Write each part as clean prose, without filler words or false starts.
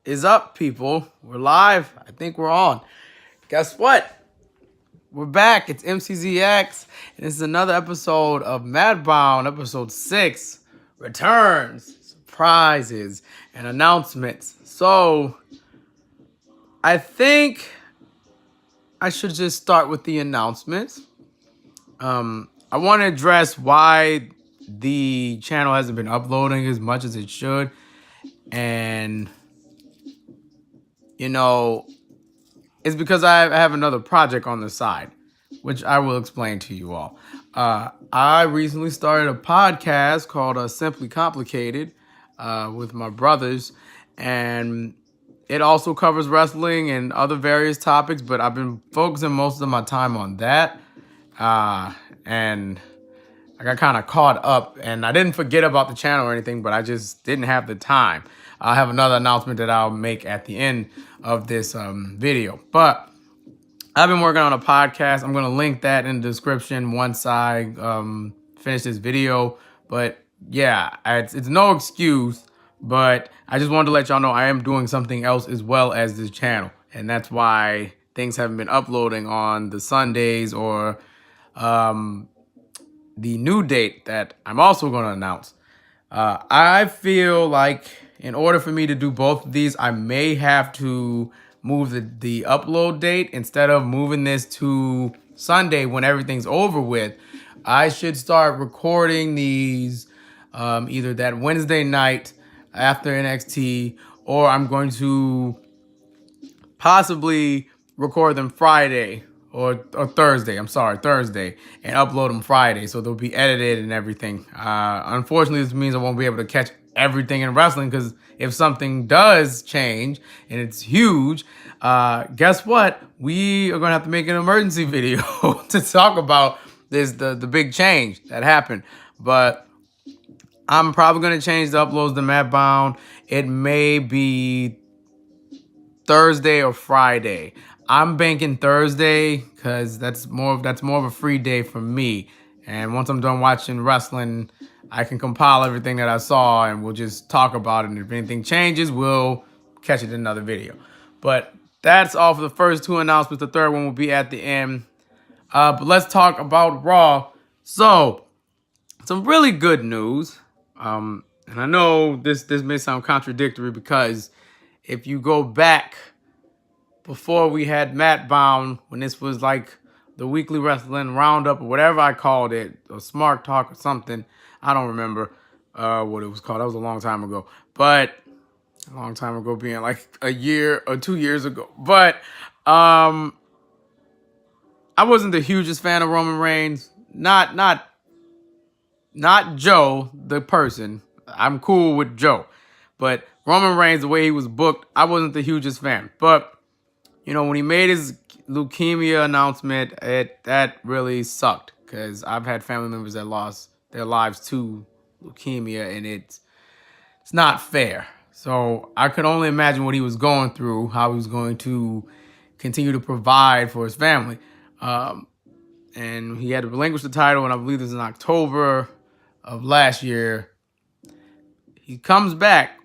is up, people. We're live. I think we're on. Guess what? We're back. It's MCZX, and this is another episode of Matbound, episode 6. Returns, surprises, and announcements. So, I think I should just start with the announcements. I want to address why the channel hasn't been uploading as much as it should. And, it's because I have another project on the side, which I will explain to you all. I recently started a podcast called Simply Complicated with my brothers, and it also covers wrestling and other various topics, but I've been focusing most of my time on that. And I got kind of caught up, and I didn't forget about the channel or anything, but I just didn't have the time. I'll have another announcement that I'll make at the end of this video. But I've been working on a podcast. I'm going to link that in the description once I finish this video. But yeah, it's no excuse, but I just wanted to let y'all know I am doing something else as well as this channel. And that's why things haven't been uploading on the Sundays or the new date that I'm also going to announce. I feel like in order for me to do both of these, I may have to move the upload date. Instead of moving this to Sunday when everything's over with, I should start recording these either that Wednesday night after NXT, or I'm going to possibly record them Friday or Thursday. I'm sorry, Thursday, and upload them Friday, so they'll be edited and everything. Unfortunately, this means I won't be able to catch everything in wrestling, because if something does change and it's huge, guess what? We are gonna have to make an emergency video to talk about the big change that happened. But I'm probably gonna change the uploads to Matbound. It may be Thursday or Friday. I'm banking Thursday because that's more of a free day for me. And once I'm done watching wrestling, I can compile everything that I saw and we'll just talk about it. And if anything changes, we'll catch it in another video. But that's all for the first two announcements. The third one will be at the end. But let's talk about Raw. So, some really good news. And I know this may sound contradictory, because if you go back before we had Matbound, when this was like the weekly wrestling roundup or whatever I called it, or Smart Talk or something, I don't remember what it was called. That was a long time ago. But a long time ago being like a year or 2 years ago. But I wasn't the hugest fan of Roman Reigns. Not Joe, the person. I'm cool with Joe. But Roman Reigns, the way he was booked, I wasn't the hugest fan. But when he made his leukemia announcement, that really sucked, because I've had family members that lost their lives to leukemia, and it's not fair. So I could only imagine what he was going through, how he was going to continue to provide for his family. And he had to relinquish the title, and I believe this is in October of last year. He comes back,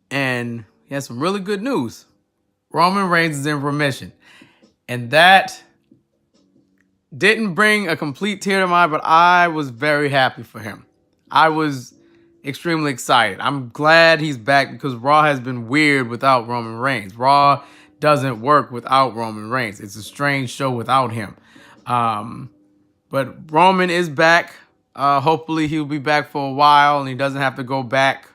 and he has some really good news. Roman Reigns is in remission. And that didn't bring a complete tear to my eye, but I was very happy for him. I was extremely excited. I'm glad he's back, because Raw has been weird without Roman Reigns. Raw doesn't work without Roman Reigns. It's a strange show without him. But Roman is back. Hopefully he'll be back for a while, and he doesn't have to go back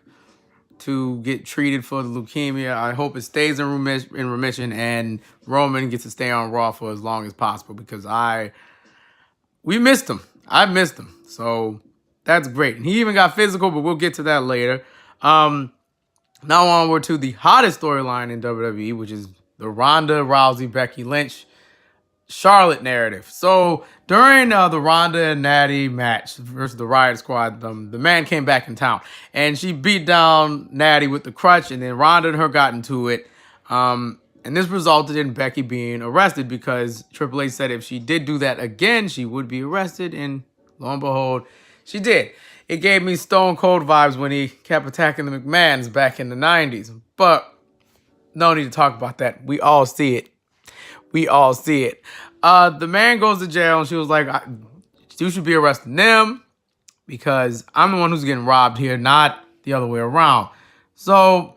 to get treated for the leukemia. I hope it stays in remission, and Roman gets to stay on Raw for as long as possible, because we missed him. I missed him. So that's great. And he even got physical, but we'll get to that later. Now onward to the hottest storyline in WWE, which is the Ronda Rousey, Becky Lynch, Charlotte narrative. So during the Ronda and Natty match versus the Riot Squad, the man came back in town, and she beat down Natty with the crutch, and then Ronda and her got into it. And this resulted in Becky being arrested, because Triple H said if she did do that again, she would be arrested, and lo and behold, she did. it gave me Stone Cold vibes when he kept attacking the McMahons back in the 90s. But no need to talk about that. We all see it. We all see it. The man goes to jail, and she was like, you should be arresting them because I'm the one who's getting robbed here, not the other way around. So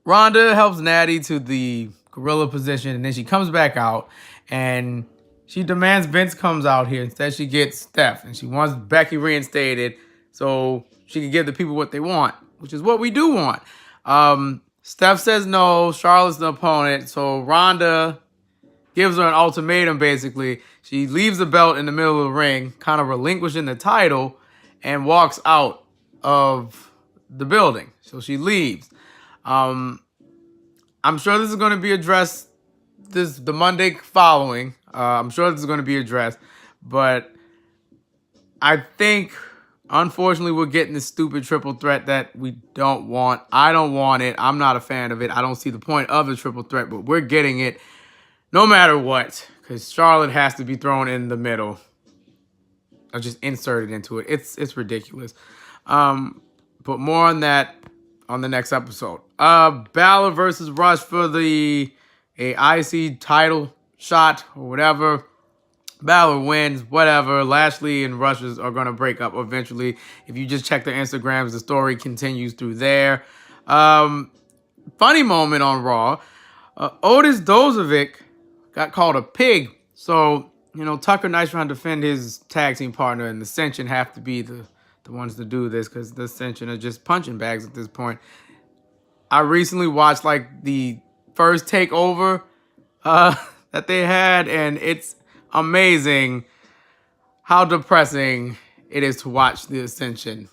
Rhonda helps Natty to the gorilla position, and then she comes back out, and she demands Vince comes out here. Instead, she gets Steph, and she wants Becky reinstated so she can give the people what they want, which is what we do want. Steph says no. Charlotte's the opponent, so Rhonda gives her an ultimatum, basically. She leaves the belt in the middle of the ring, kind of relinquishing the title, and walks out of the building. So she leaves. I'm sure this is going to be addressed the Monday following. I'm sure this is going to be addressed. But I think, unfortunately, we're getting this stupid triple threat that we don't want. I don't want it. I'm not a fan of it. I don't see the point of the triple threat, but we're getting it no matter what, because Charlotte has to be thrown in the middle or just inserted into it. It's ridiculous. But more on that on the next episode. Balor versus Rush for the IC title shot or whatever. Balor wins, whatever. Lashley and Rush are going to break up eventually. If you just check their Instagrams, the story continues through there. Funny moment on Raw. Otis Dozovic got called a pig. So, Tucker Nice trying to defend his tag team partner, and the Ascension have to be the ones to do this because the Ascension are just punching bags at this point. I recently watched the first takeover that they had, and it's amazing how depressing it is to watch the Ascension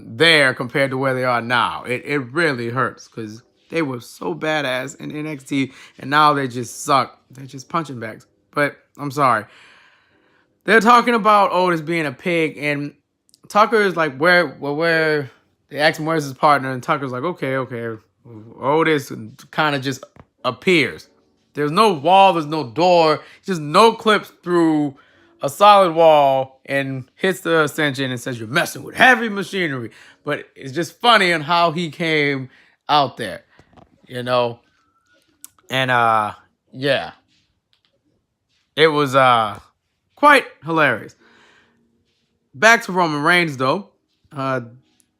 there compared to where they are now. It really hurts because they were so badass in NXT, and now they just suck. They're just punching bags. But I'm sorry. They're talking about Otis being a pig, and Tucker is like, where? They ask him where's his partner, and Tucker's like, okay. Otis kind of just appears. There's no wall, there's no door, just no clips through a solid wall and hits the Ascension and says, you're messing with heavy machinery. But it's just funny on how he came out there, And, yeah. It was quite hilarious. Back to Roman Reigns, though.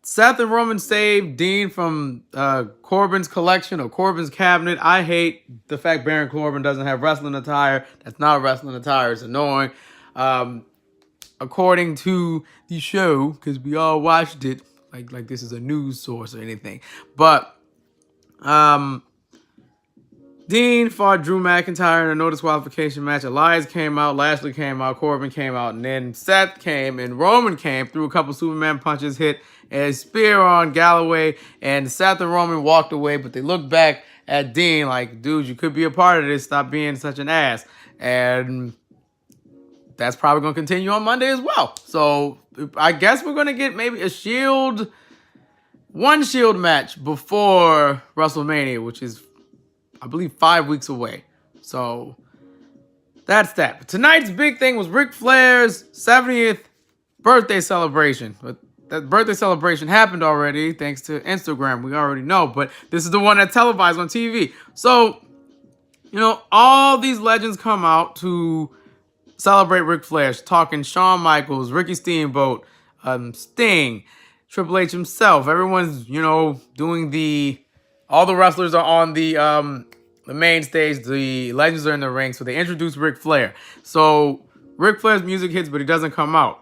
Seth and Roman saved Dean from Corbin's collection or Corbin's cabinet. I hate the fact Baron Corbin doesn't have wrestling attire. That's not wrestling attire. It's annoying. According to the show, because we all watched it, like this is a news source or anything. But Dean fought Drew McIntyre in a no disqualification match. Elias came out, Lashley came out, Corbin came out, and then Seth came and Roman came, threw a couple Superman punches, hit a spear on Galloway, and Seth and Roman walked away, but they looked back at Dean like, dude, you could be a part of this. Stop being such an ass. And that's probably going to continue on Monday as well. So I guess we're going to get maybe one Shield match before WrestleMania, which is, I believe, 5 weeks away. So that's that. But tonight's big thing was Ric Flair's 70th birthday celebration. But that birthday celebration happened already thanks to Instagram. We already know. But this is the one that's televised on TV. So, all these legends come out to celebrate Ric Flair. Talking Shawn Michaels, Ricky Steamboat, Sting, Triple H himself. Everyone's, doing all the wrestlers are on the main stage. The legends are in the ring. So they introduce Ric Flair. So Ric Flair's music hits, but he doesn't come out.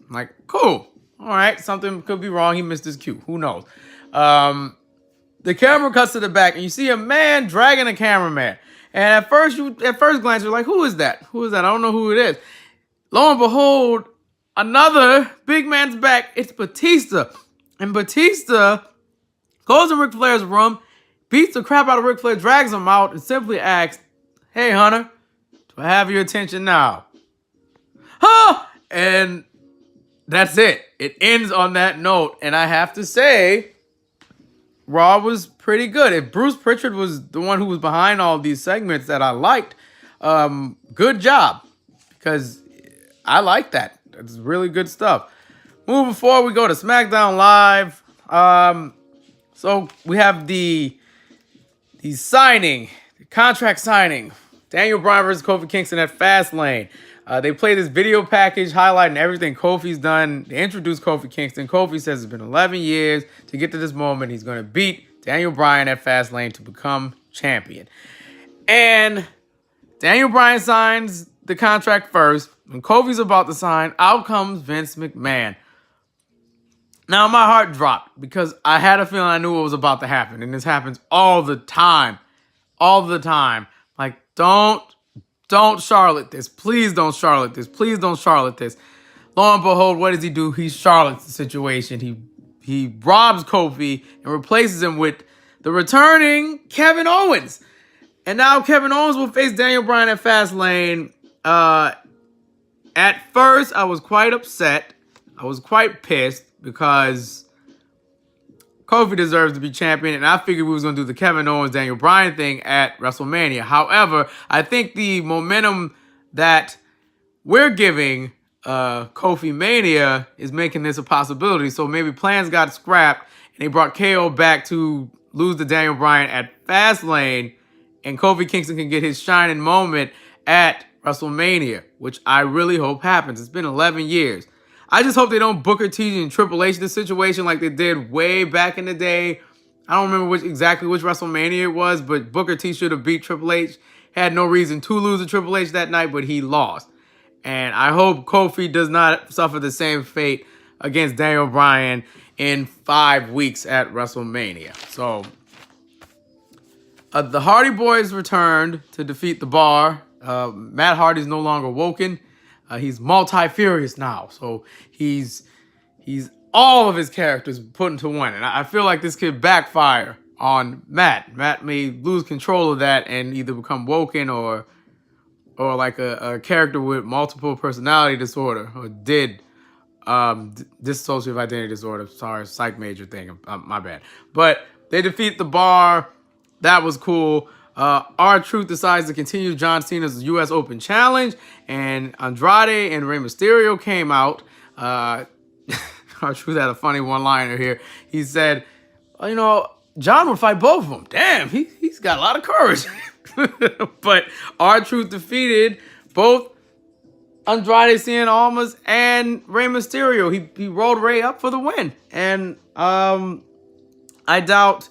I'm like, cool. All right. Something could be wrong. He missed his cue. Who knows? The camera cuts to the back, and you see a man dragging a cameraman. And at first glance, you're like, who is that? Who is that? I don't know who it is. Lo and behold, another big man's back. It's Batista. And Batista goes in Ric Flair's room, beats the crap out of Ric Flair, drags him out, and simply asks, hey, Hunter, do I have your attention now? Huh? And that's it. It ends on that note. And I have to say, Raw was pretty good. If Bruce Pritchard was the one who was behind all these segments that I liked, good job. Because I like that. It's really good stuff. moving forward, we go to SmackDown Live. So we have the contract signing. Daniel Bryan versus Kofi Kingston at Fastlane. They play this video package highlighting everything Kofi's done. They introduce Kofi Kingston. Kofi says it's been 11 years to get to this moment. He's going to beat Daniel Bryan at Fastlane to become champion. And Daniel Bryan signs the contract first. When Kofi's about to sign, out comes Vince McMahon. Now my heart dropped because I had a feeling I knew what was about to happen. And this happens all the time. All the time. Like, don't Charlotte this. Please don't Charlotte this. Please don't Charlotte this. Lo and behold, what does he do? He Charlottes the situation. He robs Kofi and replaces him with the returning Kevin Owens. And now Kevin Owens will face Daniel Bryan at Fastlane. At first, I was quite upset. I was quite pissed because Kofi deserves to be champion, and I figured we was going to do the Kevin Owens-Daniel Bryan thing at WrestleMania. However, I think the momentum that we're giving Kofi Mania is making this a possibility. So maybe plans got scrapped, and they brought KO back to lose to Daniel Bryan at Fastlane, and Kofi Kingston can get his shining moment at WrestleMania, which I really hope happens. It's been 11 years. I just hope they don't Booker T and Triple H this situation like they did way back in the day. I don't remember exactly which WrestleMania it was, but Booker T should have beat Triple H. Had no reason to lose to Triple H that night, but he lost. And I hope Kofi does not suffer the same fate against Daniel Bryan in 5 weeks at WrestleMania. So, the Hardy Boys returned to defeat the Bar. Matt Hardy's no longer woken. He's multi-furious now. So he's all of his characters put into one. And I feel like this could backfire on Matt. Matt may lose control of that and either become woken or like a character with multiple personality disorder, or dissociative identity disorder. Sorry, psych major thing. My bad. But they defeat the Bar. That was cool. R-Truth decides to continue John Cena's U.S. Open Challenge, and Andrade and Rey Mysterio came out. R-Truth had a funny one-liner here. He said, John would fight both of them. Damn, he's got a lot of courage. But R-Truth defeated both Andrade Cien Almas and Rey Mysterio. He rolled Rey up for the win. And I doubt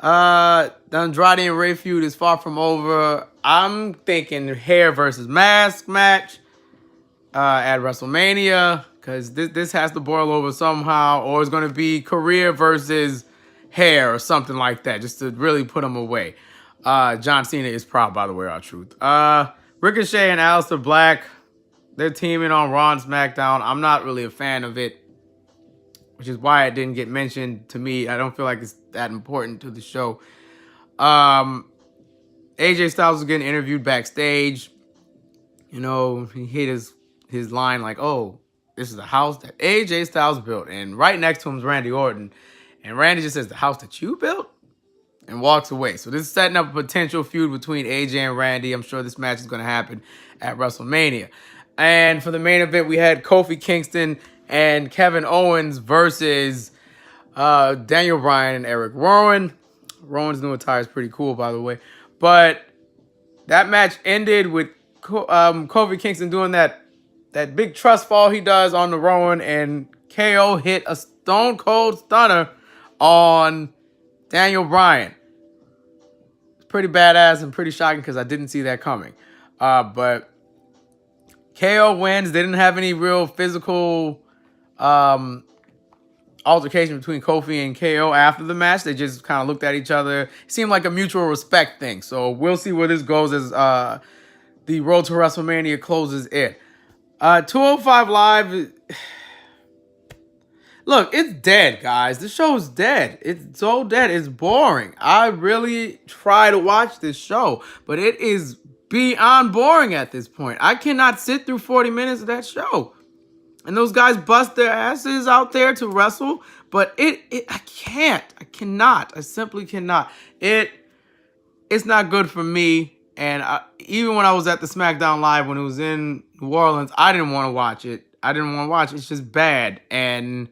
the Andrade and Rey feud is far from over. I'm thinking hair versus mask match at WrestleMania, because this has to boil over somehow, or it's going to be career versus hair or something like that, just to really put them away. John Cena is proud, by the way, R-Truth. Ricochet and Aleister Black, they're teaming on Raw and SmackDown. I'm not really a fan of it, which is why it didn't get mentioned to me. I don't feel like it's that important to the show. AJ Styles was getting interviewed backstage. He hit his line like, oh, this is a house that AJ Styles built. And right next to him is Randy Orton. And Randy just says, the house that you built? And walks away. So this is setting up a potential feud between AJ and Randy. I'm sure this match is going to happen at WrestleMania. And for the main event, we had Kofi Kingston and Kevin Owens versus Daniel Bryan and Eric Rowan. Rowan's new attire is pretty cool, by the way. But that match ended with Kofi Kingston doing that big trust fall he does on the Rowan, and KO hit a stone cold stunner on Daniel Bryan. It's pretty badass and pretty shocking because I didn't see that coming. But KO wins. They didn't have any real physical altercation between Kofi and KO after the match. They just kind of looked at each other. It seemed like a mutual respect thing. So we'll see where this goes as the road to WrestleMania closes in. 205 Live. Look, it's dead, guys. The show's dead. It's so dead. It's boring. I really try to watch this show, but it is beyond boring at this point. I cannot sit through 40 minutes of that show. And those guys bust their asses out there to wrestle, but I can't. I cannot. I simply cannot. It's not good for me. And even when I was at the SmackDown Live, when it was in New Orleans, I didn't want to watch it. I didn't want to watch. It's just bad. And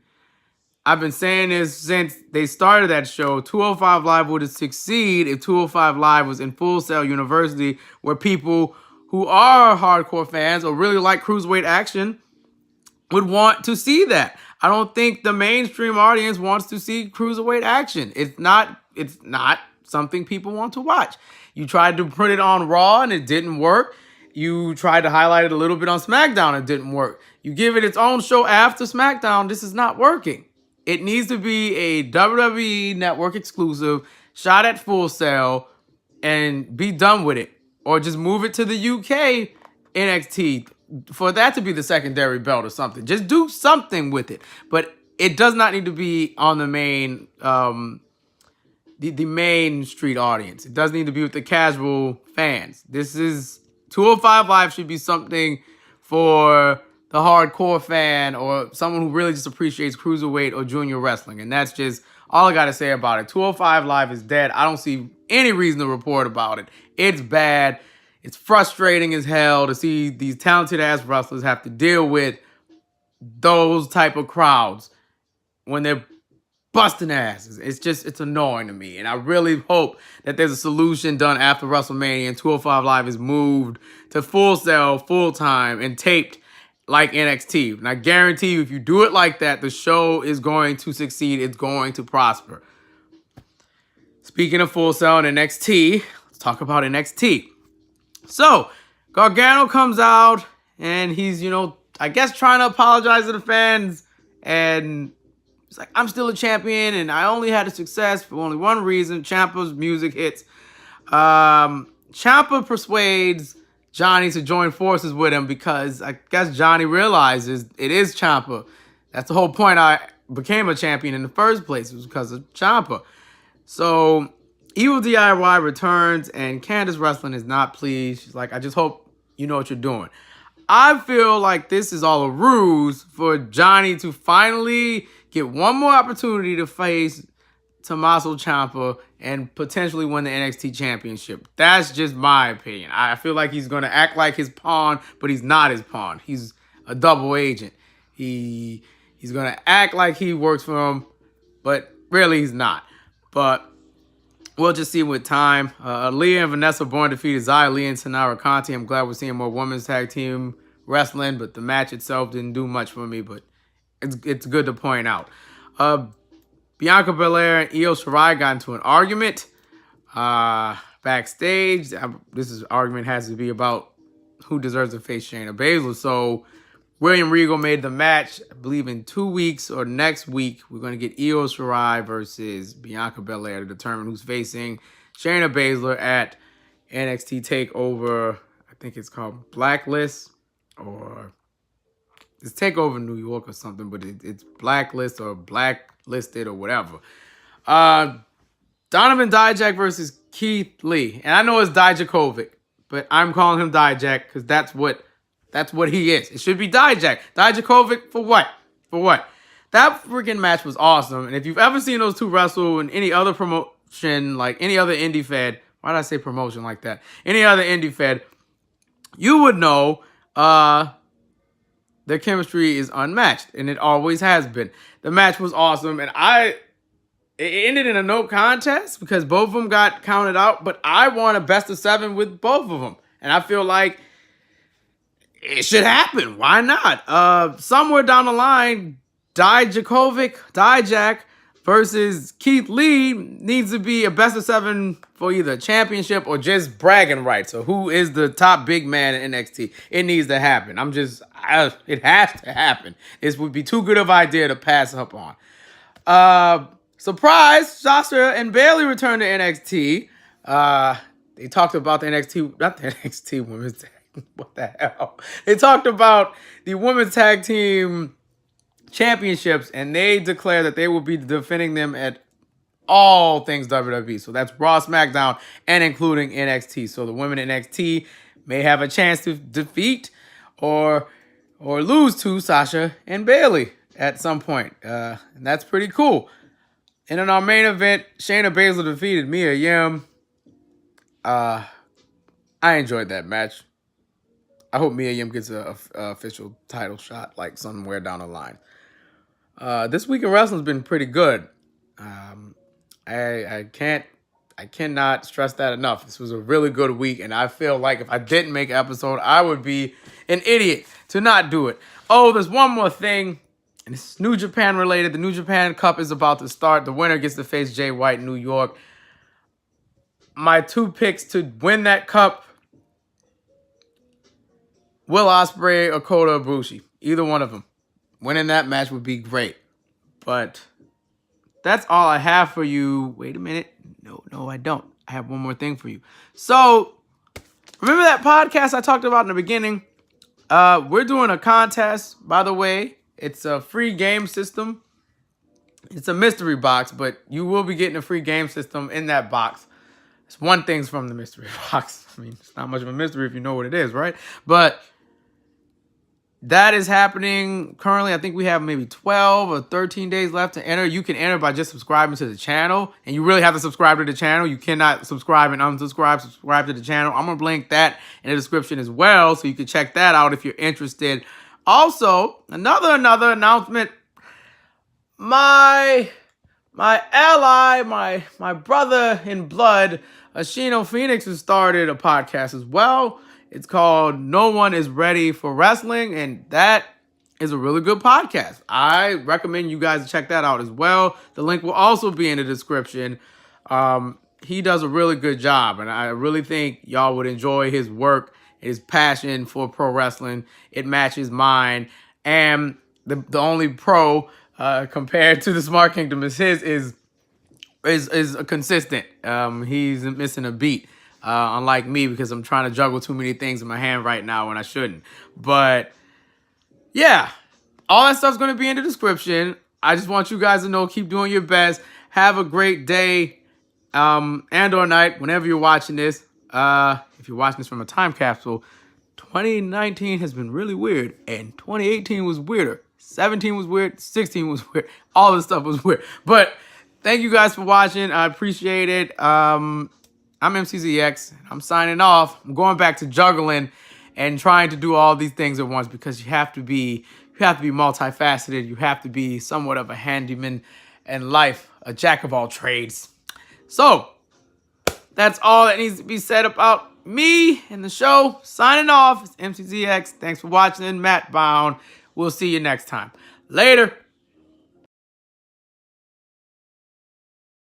I've been saying this since they started that show. 205 Live would succeed if 205 Live was in Full Sail University, where people who are hardcore fans or really like cruiserweight action would want to see that. I don't think the mainstream audience wants to see cruiserweight action. It's not something people want to watch. You tried to put it on Raw and it didn't work. You tried to highlight it a little bit on SmackDown and it didn't work. You give it its own show after SmackDown, this is not working. It needs to be a WWE Network exclusive, shot at Full Sail, and be done with it. Or just move it to the UK NXT for that to be the secondary belt or something. Just do something with it. But it does not need to be on the main the main street audience. It does need to be with the casual fans. This is 205 Live should be something for the hardcore fan or someone who really just appreciates cruiserweight or junior wrestling. And that's just all I got to say about it. 205 Live is dead. I don't see any reason to report about it. It's bad. It's frustrating as hell to see these talented ass wrestlers have to deal with those type of crowds when they're busting asses. It's annoying to me. And I really hope that there's a solution done after WrestleMania and 205 Live is moved to Full Sail, full time, and taped like NXT. And I guarantee you, if you do it like that, the show is going to succeed. It's going to prosper. Speaking of Full Sail and NXT, let's talk about NXT. So, Gargano comes out, and he's, I guess trying to apologize to the fans, and he's like, I'm still a champion, and I only had a success for only one reason. Ciampa's music hits. Ciampa persuades Johnny to join forces with him because I guess Johnny realizes it is Ciampa. That's the whole point I became a champion in the first place. It was because of Ciampa. So Evil DIY returns and Candice Wrestling is not pleased. She's like, I just hope you know what you're doing. I feel like this is all a ruse for Johnny to finally get one more opportunity to face Tommaso Ciampa and potentially win the NXT Championship. That's just my opinion. I feel like he's going to act like his pawn, but he's not his pawn. He's a double agent. He's going to act like he works for him, but really he's not. But we'll just see with time. Leah and Vanessa Bourne defeated Xia Li and Tanara Conti. I'm glad we're seeing more women's tag team wrestling, but the match itself didn't do much for me, but it's good to point out. Bianca Belair and Io Shirai got into an argument backstage. This argument has to be about who deserves to face Shayna Baszler. So William Regal made the match, I believe in 2 weeks or next week. We're going to get Io Shirai versus Bianca Belair to determine who's facing Shayna Baszler at NXT TakeOver. I think it's called Blacklist, or it's TakeOver New York or something, but it's Blacklist or Blacklisted or whatever. Donovan Dijak versus Keith Lee. And I know it's Dijakovic, but I'm calling him Dijak because that's what he is. It should be Dijak. Dijakovic for what? For what? That freaking match was awesome. And if you've ever seen those two wrestle in any other promotion, like any other indie fed, why did I say promotion like that? Any other indie fed, you would know their chemistry is unmatched. And it always has been. The match was awesome. And it ended in a no contest because both of them got counted out. But I want a best of 7 with both of them. And I feel like it should happen. Why not? Somewhere down the line, Dijak versus Keith Lee needs to be a best of 7 for either a championship or just bragging rights. So who is the top big man in NXT? It needs to happen. It has to happen. This would be too good of an idea to pass up on. Surprise, Sasha and Bayley returned to NXT. They talked about the NXT women's tag. What the hell? They talked about the women's tag team championships, and they declared that they will be defending them at all things WWE. So that's Raw, SmackDown, and including NXT. So the women in NXT may have a chance to defeat or lose to Sasha and Bayley at some point. And that's pretty cool. And in our main event, Shayna Baszler defeated Mia Yim. I enjoyed that match. I hope Mia Yim gets a official title shot like somewhere down the line. This week in wrestling's been pretty good. Um, I cannot stress that enough. This was a really good week, and I feel like if I didn't make an episode, I would be an idiot to not do it. Oh, there's one more thing, and it's New Japan related. The New Japan Cup is about to start. The winner gets to face Jay White in New York. My two picks to win that cup: Will Ospreay or Kota Ibushi. Either one of them. Winning that match would be great. But that's all I have for you. Wait a minute. No, I don't. I have one more thing for you. So, remember that podcast I talked about in the beginning? We're doing a contest, by the way. It's a free game system. It's a mystery box, but you will be getting a free game system in that box. It's one thing's from the mystery box. I mean, it's not much of a mystery if you know what it is, right? But that is happening currently. I think we have maybe 12 or 13 days left to enter. You can enter by just subscribing to the channel. And you really have to subscribe to the channel. You cannot subscribe and unsubscribe. Subscribe to the channel. I'm going to link that in the description as well, so you can check that out if you're interested. Also, another announcement. My ally, my brother in blood, Ashino Phoenix, has started a podcast as well. It's called No One Is Ready for Wrestling, and that is a really good podcast. I recommend you guys check that out as well. The link will also be in the description. He does a really good job, and I really think y'all would enjoy his work, his passion for pro wrestling. It matches mine, and the only pro compared to the Smart Kingdom is his is consistent. He's missing a beat. Unlike me, because I'm trying to juggle too many things in my hand right now when I shouldn't. But yeah, all that stuff's going to be in the description. I just want you guys to know, keep doing your best. Have a great day and or night whenever you're watching this. If you're watching this from a time capsule, 2019 has been really weird, and 2018 was weirder. 17 was weird. 16 was weird. All this stuff was weird. But thank you guys for watching. I appreciate it. I'm MCZX. I'm signing off. I'm going back to juggling and trying to do all these things at once, because you have to be multifaceted. You have to be somewhat of a handyman in life, a jack of all trades. So that's all that needs to be said about me and the show. Signing off. It's MCZX. Thanks for watching. Matbound. We'll see you next time. Later.